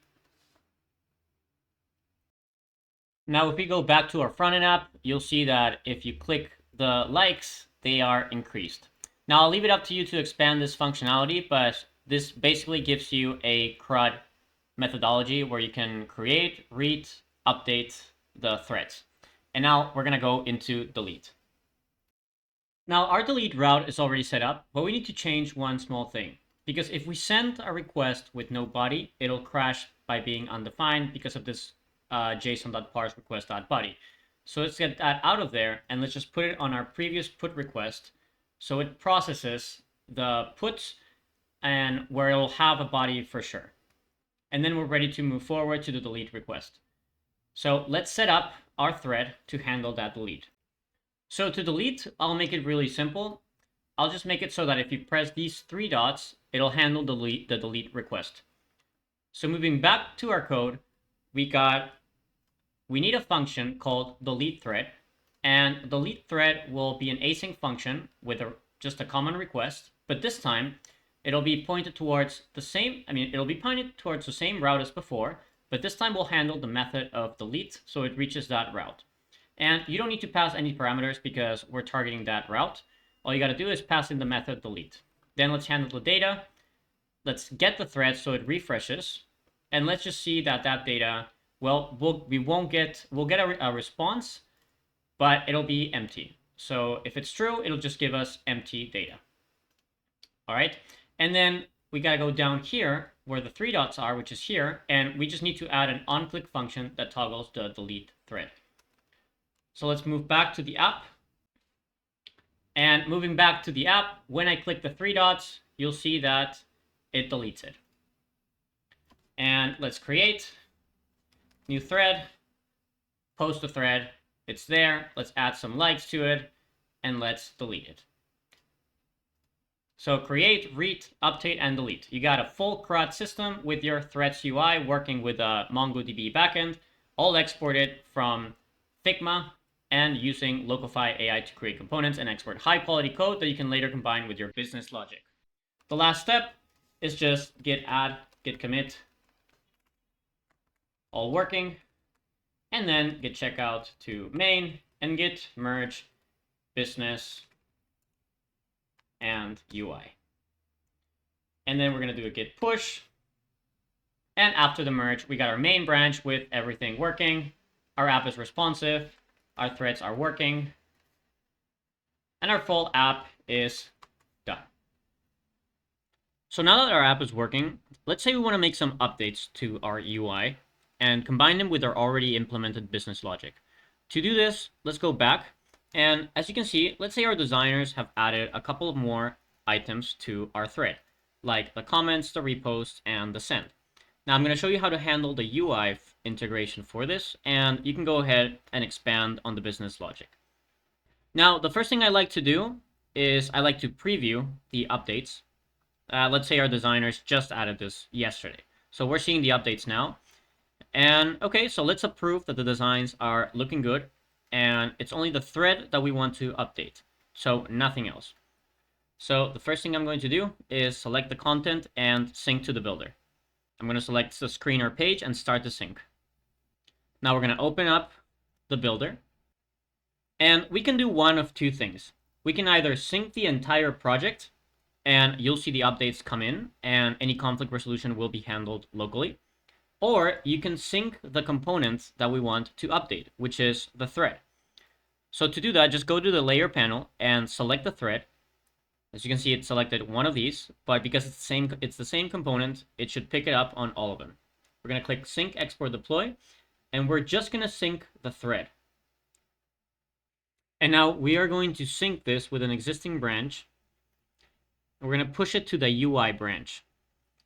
Speaker 1: Now, if we go back to our front-end app, you'll see that if you click the likes, they are increased. Now, I'll leave it up to you to expand this functionality, but this basically gives you a CRUD methodology where you can create, read, update the threads. And now we're going to go into delete. Now, our delete route is already set up, but we need to change one small thing. Because if we send a request with no body, it'll crash by being undefined because of this json.parse request.body. So let's get that out of there, and let's just put it on our previous put request. So it processes the puts and where it'll have a body for sure. And then we're ready to move forward to the delete request. So let's set up our thread to handle that delete. So to delete, I'll make it really simple. I'll just make it so that if you press these 3 dots, it'll handle the delete request. So moving back to our code, we need a function called delete thread, and delete thread will be an async function with just a common request, but this time it'll be pointed towards the same, it'll be pointed towards the same route as before, but this time we'll handle the method of delete so it reaches that route. And you don't need to pass any parameters because we're targeting that route. All you got to do is pass in the method delete. Then let's handle the data. Let's get the thread so it refreshes, and let's just see that data, well, we'll get a response, but it'll be empty. So if it's true, it'll just give us empty data. All right, and then we gotta go down here where the 3 dots are, which is here, and we just need to add an onClick function that toggles the delete thread. So let's move back to the app. And moving back to the app, when I click the 3 dots, you'll see that it deletes it. And let's create new thread, post a thread. It's there. Let's add some likes to it, and let's delete it. So create, read, update, and delete. You got a full CRUD system with your Threads UI working with a MongoDB backend, all exported from Figma and using Locofy.ai to create components and export high-quality code that you can later combine with your business logic. The last step is just git add, git commit, all working, and then git checkout to main and git merge business and UI. And then we're going to do a git push. And after the merge, we got our main branch with everything working. Our app is responsive. Our threads are working. And our full app is done. So now that our app is working, let's say we want to make some updates to our UI and combine them with our already implemented business logic. To do this, let's go back. And as you can see, let's say our designers have added a couple of more items to our thread, like the comments, the repost, and the send. Now I'm going to show you how to handle the UI integration for this, and you can go ahead and expand on the business logic. Now, the first thing I like to do is I like to preview the updates. Let's say our designers just added this yesterday. So we're seeing the updates now. And okay, so let's approve that the designs are looking good. And it's only the thread that we want to update, so nothing else. So the first thing I'm going to do is select the content and sync to the builder. I'm going to select the screen or page and start the sync. Now we're going to open up the builder. And we can do one of 2 things. We can either sync the entire project, and you'll see the updates come in, and any conflict resolution will be handled locally. Or you can sync the components that we want to update, which is the thread. So to do that, just go to the layer panel and select the thread. As you can see, it selected one of these, but because it's the same component, it should pick it up on all of them. We're going to click sync, export, deploy, and we're just going to sync the thread. And now we are going to sync this with an existing branch. We're going to push it to the UI branch.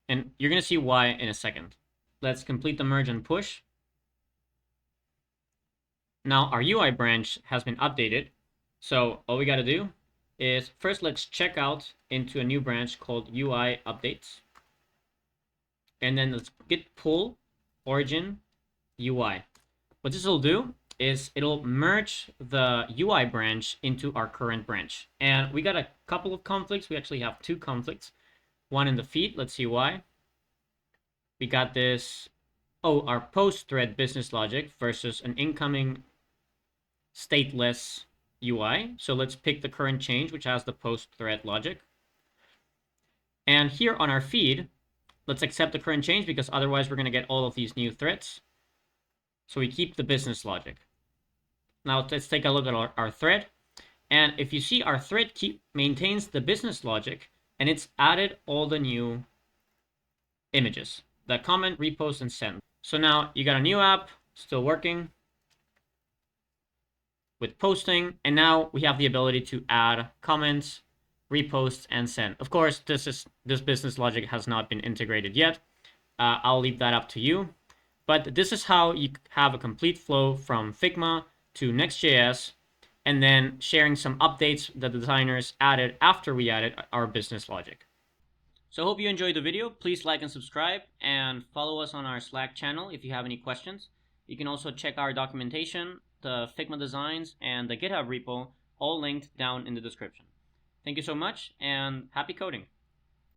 Speaker 1: And you're going to see why in a second. Let's complete the merge and push. Now our UI branch has been updated. So all we got to do is first let's check out into a new branch called UI updates. And then let's git pull origin UI. What this will do is it'll merge the UI branch into our current branch. And we got a couple of conflicts. We actually have 2 conflicts. one in the feed. Let's see why. We got this, our post thread business logic versus an incoming stateless UI. So let's pick the current change, which has the post thread logic. And here on our feed, let's accept the current change because otherwise we're going to get all of these new threads. So we keep the business logic. Now let's take a look at our thread. And if you see, our thread maintains the business logic, and it's added all the new images, the comment, repost, and send. So now you got a new app still working with posting, and now we have the ability to add comments, reposts, and send. Of course, this business logic has not been integrated yet. I'll leave that up to you. But this is how you have a complete flow from Figma to Next.js, and then sharing some updates that the designers added after we added our business logic. So I hope you enjoyed the video. Please like and subscribe, and follow us on our Slack channel if you have any questions. You can also check our documentation, the Figma designs, and the GitHub repo, all linked down in the description. Thank you so much, and happy coding.